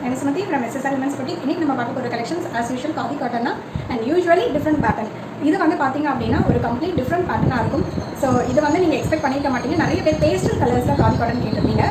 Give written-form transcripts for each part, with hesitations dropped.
And Sumati from SSR Women's Boutique. இன்னைக்கு நம்ம பார்க்க போற collections as usual khadi cotton and usually different pattern. இது வந்து பாத்தீங்க அப்படினா ஒரு complete different pattern இருக்கும். So இது வந்து நீங்க எக்ஸ்பெக்ட் பண்ணிக்க மாட்டீங்க. நிறைய பேர் pastel கலர்ஸ்ல காதி காட்டன் கேட்டிருந்தீங்க.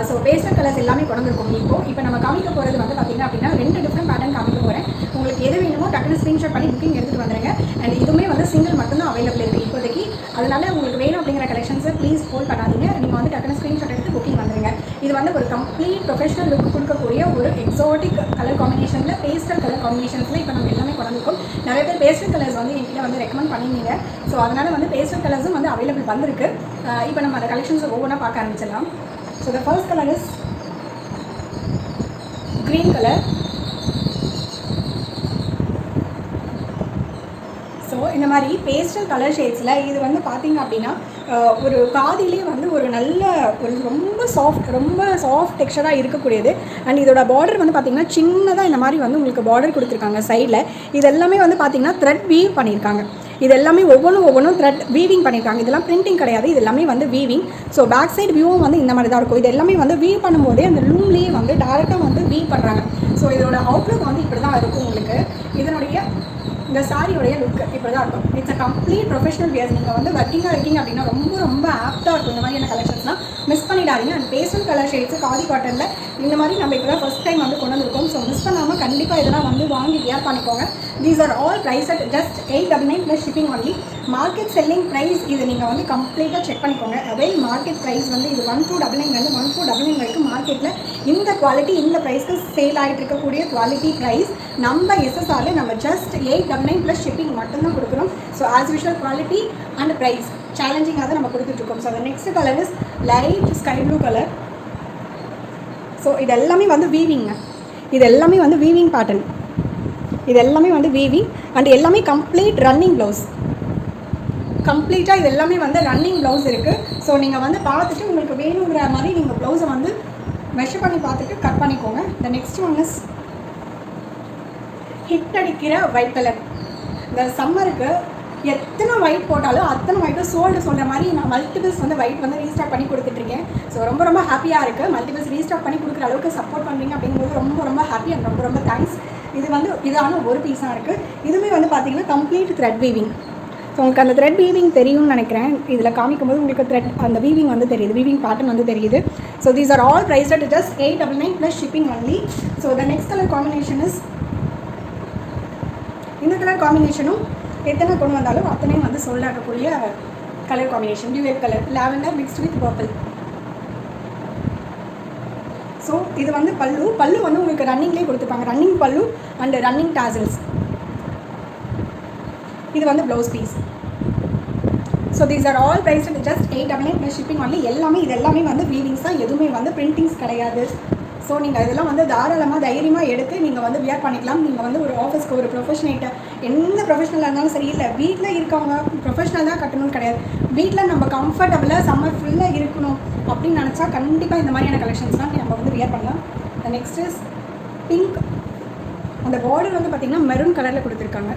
So pastel கலர்ஸ் எல்லாமே கொண்டு வந்திருக்கோம். இப்போ நம்ம காமிக்க போறது வந்து பாத்தீங்க அப்படினா ரெண்டு different pattern காமிக்க போறேன். உங்களுக்கு எது வேணுமோ டக்குனு ஸ்கிரீன்ஷாட் பண்ணி புக்கிங் எடுத்துட்டு வந்துருங்க. and இதுமே வந்து சிங்கிள் மட்டும் தான் அவேலபிள் இருக்கு இப்போதைக்கு. அதனால உங்களுக்கு வேணும் அப்படிங்கிற கலெக்ஷன்ஸ் ப்ளீஸ் ஹோல்ட் பண்ணாதீங்க. நீங்க வந்து டக்குனு ஸ்கிரீன்ஷாட் எடுத்து புக்கிங் வந்துருங்க. இது வந்து ஒரு கம்ப்ளீட் ப்ரொஃபஷனல் லுக் கொடுக்கக்கூடிய ஒரு எக்ஸாட்டிக் கலர் காம்பினேஷன்ல பேஸ்டல் கலர் காம்பினேஷன்ஸ்ல இப்போ நம்ம எல்லாமே கொண்டு வந்திருக்கோம். நிறைய பேர் பேஸ்டல் கலர்ஸ் வந்து என்கிட்ட வந்து ரெக்கமெண்ட் பண்ணிருந்தீங்க. ஸோ அதனால வந்து பேஸ்டல் கலர்ஸும் வந்து அவைலபிள் வந்திருக்கு. இப்போ நம்ம அந்த கலெக்ஷன்ஸ் ஒவ்வொன்றா பார்க்க ஆரம்பிச்சிடலாம். So the first colour is green color. So இந்த மாதிரி பேஸ்டல் கலர் ஷேட்ஸில் இது வந்து பார்த்திங்க அப்படின்னா ஒரு காதிலே வந்து ஒரு நல்ல ஒரு ரொம்ப சாஃப்ட் டெக்ஸ்சராக இருக்கக்கூடியது. அண்ட் இதோட பார்டர் வந்து பார்த்திங்கன்னா சின்னதாக இந்த மாதிரி வந்து உங்களுக்கு பார்டர் கொடுத்துருக்காங்க சைடில். இது எல்லாமே வந்து பார்த்திங்கன்னா த்ரெட் வீவ் பண்ணியிருக்காங்க. இது எல்லாமே ஒவ்வொன்றும் த்ரெட் வீவிங் பண்ணியிருக்காங்க. இதெல்லாம் பிரிண்டிங் கிடையாது, இது எல்லாமே வந்து வீவிங். ஸோ பேக் சைடு வியூவும் வந்து இந்த மாதிரி தான் இருக்கும். இது எல்லாமே வந்து வீவ் பண்ணும்போதே அந்த லூம்லேயே வந்து டேரெக்டாக வந்து வீவ் பண்ணுறாங்க. ஸோ இதோட அவுட்லுக் வந்து இப்படி தான் இருக்கும். உங்களுக்கு இதனுடைய இந்த சாரியோடைய லுக் இப்படி தான் இருக்கும். It's a complete professional wears. நீங்கள் வந்து ஒர்க்கிங்காக இருக்கீங்க அப்படின்னா ரொம்ப ஆப்டாக இருக்கும் இந்த மாதிரியான கலெக்ஷன்ஸ்லாம். மிஸ் பண்ணிடாதீங்க. And pastel colour shades khadi காட்டனில் இந்த மாதிரி நம்ம இப்போ தான் ஃபஸ்ட் டைம் வந்து கொண்டு வந்திருக்கோம். ஸோ மிஸ் பண்ணாமல் கண்டிப்பாக இதெல்லாம் வந்து வாங்கி வியர் பண்ணிக்கோங்க. These are all price at just 899 plus shipping only. Market selling price இது நீங்கள் வந்து கம்ப்ளீட்டாக செக் பண்ணிக்கோங்க. அதே மார்க்கெட் ப்ரைஸ் வந்து இது 1299 1499 வரைக்கும் மார்க்கெட்டில் இந்த குவாலிட்டி இந்த ப்ரைஸ்க்கு சேல் ஆகிட்டு இருக்கக்கூடிய குவாலிட்டி ப்ரைஸ் நம்ம எஸ்எஸ்ஆரில் நம்ம ஜஸ்ட் 899 ப்ளஸ் ஷிப்பிங் மட்டும்தான் கொடுக்குறோம். So as usual quality and price சேலஞ்சிங்காக தான் நம்ம கொடுத்துட்ருக்கோம். So next colour is light sky blue colour. ஸோ இது எல்லாமே வந்து வீவிங்க. இது எல்லாமே வந்து வீவிங் பேட்டர்ன். இது எல்லாமே வந்து வீவிங் அண்ட் எல்லாமே கம்ப்ளீட் ரன்னிங் ப்ளவுஸ். கம்ப்ளீட்டாக இது எல்லாமே வந்து ரன்னிங் ப்ளவுஸ் இருக்குது. ஸோ நீங்கள் வந்து பார்த்துட்டு உங்களுக்கு வேணுங்கிற மாதிரி நீங்கள் ப்ளவுஸை வந்து மெஷர் பண்ணி பார்த்துட்டு கட் பண்ணிக்கோங்க. The next one is hit அடிக்கிற ஒயிட் கலர். இந்த சம்மருக்கு எத்தனை ஒயிட் போட்டாலும் அத்தனை ஒயிட்டும் சோல்டு சொல்கிற மாதிரி நான் மல்டிபிள்ஸ் வந்து ஒயிட் வந்து ரீஸ்டாக் பண்ணி கொடுத்துட்ருக்கேன். ஸோ ரொம்ப ஹாப்பியாக இருக்குது. மல்டிபிள்ஸ் ரீஸ்டாக் பண்ணி கொடுக்குற அளவுக்கு சப்போர்ட் பண்ணுறீங்க அப்படிங்கும்போது ரொம்ப ஹாப்பி அண்ட் ரொம்ப தேங்க்ஸ். இது வந்து இதான ஒரு பீஸாக இருக்குது. இதுவுமே வந்து பார்த்திங்கன்னா கம்ப்ளீட் த்ரெட் வீவிங். ஸோ உங்களுக்கு அந்த த்ரெட் வீவிங் தெரியும்னு நினைக்கிறேன். இதில் காமிக்கும்போது உங்களுக்கு த்ரெட் அந்த வீவிங் வந்து தெரியுது, வீவிங் பேட்டர்ன் வந்து தெரியுது. So these are all prized at just 899 plus shipping only. So the next colour combination is இந்த கலர் காம்பினேஷனும் எத்தனை கொண்டு வந்தாலும் அத்தனையும் வந்து சோல்ட் ஆகக்கூடிய colour combination. Dual colour lavender mixed with purple. So இது வந்து பல்லு வந்து உங்களுக்கு ரன்னிங்லேயே கொடுத்துருப்பாங்க. ரன்னிங் பல்லு அண்ட் ரன்னிங் டாசல்ஸ். இது வந்து blouse piece. So these are all price at just 899 plus shipping only. இது எல்லாமே வந்து வீவிங்ஸ் தான், எதுவுமே வந்து பிரிண்டிங்ஸ் கிடையாது. ஸோ நீங்கள் இதெல்லாம் வந்து தாராளமாக தைரியமாக எடுத்து நீங்கள் வந்து வியர் பண்ணிக்கலாம். நீங்கள் வந்து ஒரு ஆஃபீஸ்க்கு ஒரு ப்ரொஃபஷனேட்டை எந்த ப்ரொஃபஷனலாக இருந்தாலும் சரி, இல்லை வீட்டில் இருக்கவங்க ப்ரொஃபஷனல் தான் கட்டணும்னு கிடையாது. வீட்டில் நம்ம கம்ஃபர்டபுளாக சம்மர் ஃபுல்லாக இருக்கணும் அப்படின்னு நினச்சா கண்டிப்பாக இந்த மாதிரியான கலெக்ஷன்ஸ்லாம் நம்ம வந்து வியர் பண்ணலாம். Next is pink. அந்த பார்டர் வந்து பார்த்திங்கன்னா மெரூன் கலரில் கொடுத்துருக்காங்க.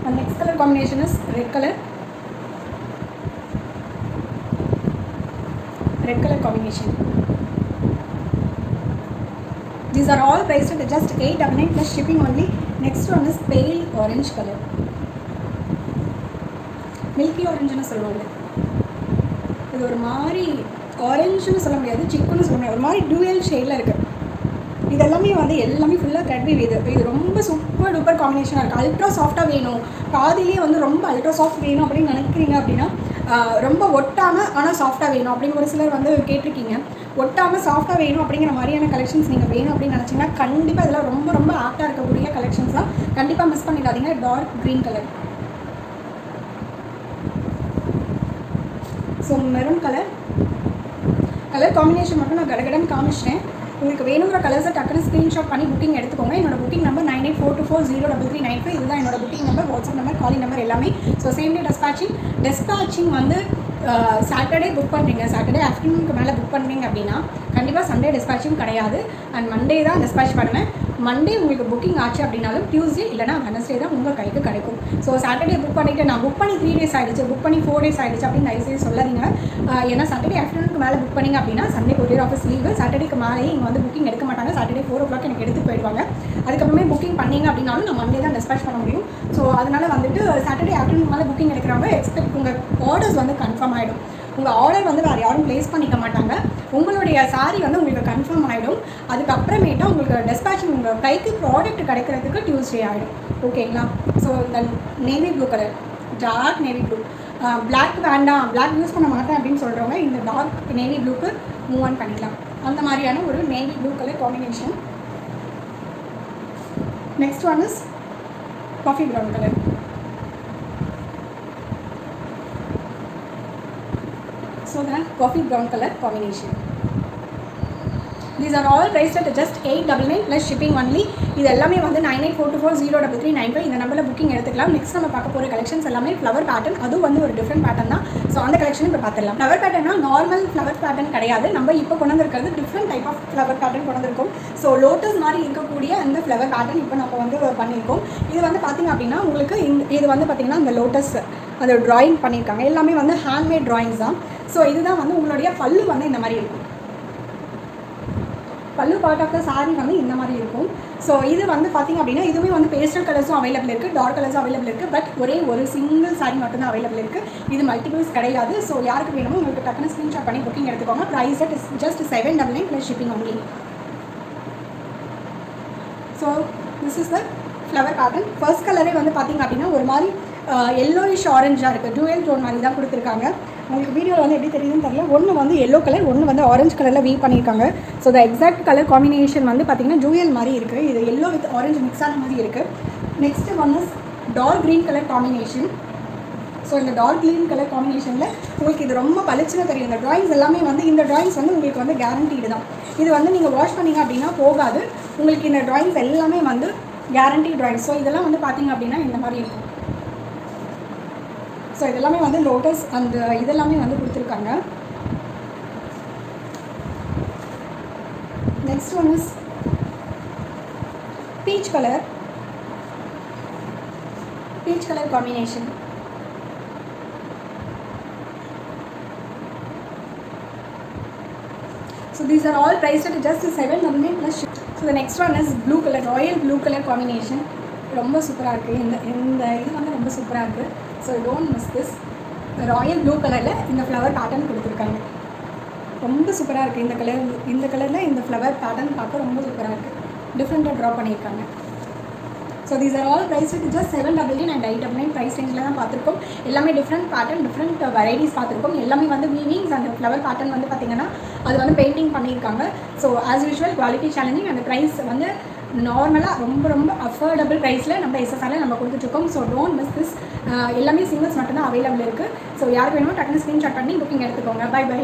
And next color combination is red color. Red color combination. These are all priced at just 899 plus shipping only. Next one is pale orange color. Milky orange னு சொல்லுவாங்க. இது ஒரு மாதிரி ஆரஞ்சுன்னு சொல்ல முடியாது, சிக்குன்னு சொல்ல முடியாது, ஒரு மாதிரி டூயல் ஷேடில் இருக்குது. இது எல்லாமே ஃபுல்லாக த்ரெட் வீவ். இது ரொம்ப சூப்பர் டூப்பர் காம்பினேஷனாக இருக்குது. அல்ட்ரா சாஃப்டாக வேணும், காதிலே வந்து ரொம்ப அல்ட்ரா சாஃப்ட் வேணும் அப்படின்னு நினைக்கிறீங்க அப்படின்னா, ரொம்ப ஒட்டாமல் ஆனால் சாஃப்டாக வேணும் அப்படின்னு ஒரு சிலர் வந்து கேட்டிருக்கீங்க. ஒட்டாமல் சாஃப்டாக வேணும் அப்படிங்கிற மாதிரியான கலெக்ஷன்ஸ் நீங்கள் வேணும் அப்படின்னு நினச்சிங்கன்னா கண்டிப்பாக இதெல்லாம் ரொம்ப ஆப்டாக இருக்கக்கூடிய கலெக்ஷன்ஸ் தான். கண்டிப்பாக மிஸ் பண்ணிடாதீங்க. Dark green colour. So maroon colour combination மட்டும் நான் கடகடன்னு காமிச்சிட்டேன். உங்களுக்கு வேணுங்கிற கலர்ஸை டக்குனு ஸ்க்ரீன்ஷாட் பண்ணி புக்கிங் எடுத்துக்கோங்க. என்னோட புக்கிங் நம்பர் 9842403395. இதுதான் என்னோட booking number, WhatsApp number, calling number எல்லாமே. ஸோ சேம் டே டெஸ்பேச்சிங் வந்து சாட்டர்டே புக் பண்ணுறீங்க, சாட்டர்டே ஆஃப்டர்நூனுக்கு மேலே புக் பண்ணுறீங்க அப்படின்னா கண்டிப்பாக சண்டே டிஸ்பேச்சிங் கிடையாது. அண்ட் மண்டே தான் டிஸ்பேச் பண்ணுவேன். மண்டே உங்களுக்கு புக்கிங் ஆச்சு அப்படின்னாலும் டியூஸ்டே இல்லைனா வெனஸ்டே தான் உங்கள் கைக்கு கிடைக்கும். ஸோ சாட்டர்டே புக் பண்ணிவிட்டு நான் புக் பண்ணி 3 days ஆகிடுச்சு, புக் பண்ணி 4 days ஆகிடுச்சு அப்படின்னு தயவுசெய்து சொல்லாதீங்க. ஏன்னா சாட்டர்டே ஆஃப்டர்நூனுக்கு மேலே புக் பண்ணிங்க அப்படின்னா சண்டே கொரியர் ஆஃபீஸ் லீவு, சாட்டர்டேக்கு மேலே இங்கே வந்து புக்கிங் எடுக்க மாட்டாங்க. சாட்டர்டே 4 o'clock எனக்கு எடுத்து போயிடுவாங்க. அதுக்கப்புறமே புக்கிங் பண்ணிங்க அப்படின்னாலும் நான் மண்டே தான் டிஸ்பேச் பண்ண முடியும். ஸோ அதனால் வந்துட்டு சாட்டர்டே ஆஃப்டர்நூன் மேலே புக்கிங் எடுக்கிறவங்க எக்ஸ்பெக்ட் உங்கள் ஆர்டர்ஸ் வந்து கன்ஃபார்ம் ஆகிடும். உங்கள் ஆர்டர் வந்து வேறு யாரும் ப்ளேஸ் பண்ணிக்க மாட்டாங்க. உங்களுடைய சாரீ வந்து உங்களுக்கு கன்ஃபார்ம் ஆகிடும். அதுக்கப்புறமேட்டா உங்களுக்கு டிஸ்பேச் உங்கள் கைக்கு ப்ராடக்ட் கிடைக்கிறதுக்கு டியூஸ்டே ஆகிடும். ஓகேங்களா? ஸோ இந்த navy blue colour, dark navy blue, black வேண்டாம், பிளாக் யூஸ் பண்ண மாட்டேன் அப்படின்னு சொல்கிறவங்க இந்த டார்க் நேவி ப்ளூக்கு மூவ் ஆன் பண்ணிக்கலாம். அந்த மாதிரியான ஒரு navy blue colour combination. Next one is coffee brown colour. So the coffee brown color combination. These are all priced at just 899 plus shipping only. இது எல்லாமே வந்து 9842403395 இந்த நம்பரில் புக்கிங் எடுத்துக்கலாம். நெக்ஸ்ட் நம்ம பார்க்க போகிற கலெக்ஷன்ஸ் எல்லாமே ஃப்ளவர் பேட்டர்ன். அதுவும் வந்து ஒரு டிஃப்ரெண்ட் பேட்டர்ன் தான். ஸோ அந்த கலெக்ஷன் இப்போ பார்த்துடலாம். ஃப்ளவர் பேட்டர்னா நார்மல் ஃப்ளவர் பேட்டர்ன் கிடையாது. நம்ம இப்போ கொண்டு வந்திருக்கிறது different type of flower pattern கொண்டு வந்திருக்கோம். ஸோ லோட்டஸ் மாதிரி இருக்கக்கூடிய அந்த ஃப்ளவர் பேட்டர்ன் இப்போ நம்ம வந்து பண்ணியிருக்கோம். இது வந்து பார்த்திங்க அப்படின்னா உங்களுக்கு இது வந்து பார்த்திங்கன்னா இந்த லோட்டஸ் அந்த ட்ராயிங் பண்ணியிருக்காங்க. எல்லாமே வந்து ஹேண்ட்மேட் ட்ராயிங்ஸ் தான். ஸோ இதுதான் வந்து உங்களுடைய பல்லு வந்து இந்த மாதிரி இருக்கும். பல்லு பார்ட் ஆஃப் த சாரீ வந்து இந்த மாதிரி இருக்கும். ஸோ இது வந்து பார்த்திங்க அப்படின்னா இதுவுமே வந்து பேஸ்டல் கலர்ஸும் அவைலபிள் இருக்குது, டார்க் கலர்ஸும் அவைலபிள் இருக்குது. பட் ஒரே ஒரு சிங்கிள் சாரீ மட்டும்தான் அவைலபிள் இருக்குது. இது மல்டிபிள்ஸ் கிடையாது. ஸோ யாருக்கு வேணுமோ உங்களுக்கு டக்குன்னு ஸ்க்ரீன்ஷாட் பண்ணி புக்கிங் எடுத்துக்கோங்க. Price at just 799 plus shipping only. So this is the flower pattern. First கலரே வந்து பார்த்திங்க அப்படின்னா ஒரு மாதிரி எல்லோயிஷ் ஆரஞ்சாக இருக்குது, டூயல் டோன் மாதிரி தான் கொடுத்துருக்காங்க. உங்களுக்கு வீடியோவில் வந்து எப்படி தெரியுதுன்னு தெரியல. ஒன்று வந்து எல்லோ கலர், ஒன்று வந்து ஆரஞ்சு கலரில் வீவ் பண்ணியிருக்காங்க. So the exact colour combination வந்து பார்த்திங்கன்னா ஜூயல் மாதிரி இருக்குது. இது எல்லோ வித் ஆரஞ்சு மிக்ஸ் ஆன மாதிரி இருக்குது. நெக்ஸ்ட்டு ஒன்று dark green colour combination. So இந்த டார்க் க்ரீன் கலர் காம்பினேஷனில் உங்களுக்கு இது ரொம்ப பளிச்சுன்னு தெரியும். இந்த ட்ராயிங்ஸ் எல்லாமே வந்து இந்த ட்ராயிங்ஸ் வந்து உங்களுக்கு வந்து கேரண்டீடு தான். இது வந்து நீங்கள் வாஷ் பண்ணிங்க அப்படின்னா போகாது. உங்களுக்கு இந்த ட்ராயிங்ஸ் எல்லாமே வந்து கேரண்டி ட்ராயிங்ஸ். ஸோ இதெல்லாம் வந்து பார்த்திங்க அப்படின்னா இந்த மாதிரி இருக்கும். ஸோ இதெல்லாமே வந்து லோட்டஸ் அந்த இதெல்லாமே வந்து கொடுத்துருக்காங்க. Next one is peach colour combination. So these are all priced at just 799 plus shipping. So the next one is blue color, royal blue color combination. ரொம்ப சூப்பராக இருக்குது. இந்த இது வந்து ரொம்ப சூப்பராக இருக்குது. So don't miss this. Royal blue கலரில் இந்த ஃப்ளவர் பேட்டர்ன் கொடுத்துருக்காங்க. ரொம்ப சூப்பராக இருக்குது. இந்த கலரில் இந்த ஃப்ளவர் பேட்டர்ன் பார்க்க ரொம்ப சூப்பராக இருக்குது. டிஃப்ரெண்ட்டாக ட்ரா பண்ணியிருக்காங்க. So these are all price with just 799 and 899 price ரேஞ்சில் தான் பார்த்துருக்கோம். எல்லாமே டிஃப்ரெண்ட் பேட்டர்ன், டிஃப்ரெண்ட் வெரைட்டிஸ் பார்த்துருக்கோம். எல்லாமே வந்து வீவிங்ஸ் அந்த ஃப்ளவர் பேட்டர்ன் வந்து பார்த்திங்கன்னா அது வந்து பெயிண்டிங் பண்ணியிருக்காங்க. So as usual quality challenging. அந்த ப்ரைஸ் வந்து நார்மலாக ரொம்ப அஃபோர்டபுள் ப்ரைஸில் நம்ம எஸ்எஸ்ஆரில் நம்ம கொடுத்துட்ருக்கோம். So don't miss this. எல்லாமே சிங்கிள்ஸ் மட்டும்தான் அவைலபிள் இருக்குது. ஸோ யாருக்கு வேணுமோ டக்குனு ஸ்க்ரீன்ஷாட் பண்ணி புக்கிங் எடுத்துக்கோங்க. Bye by.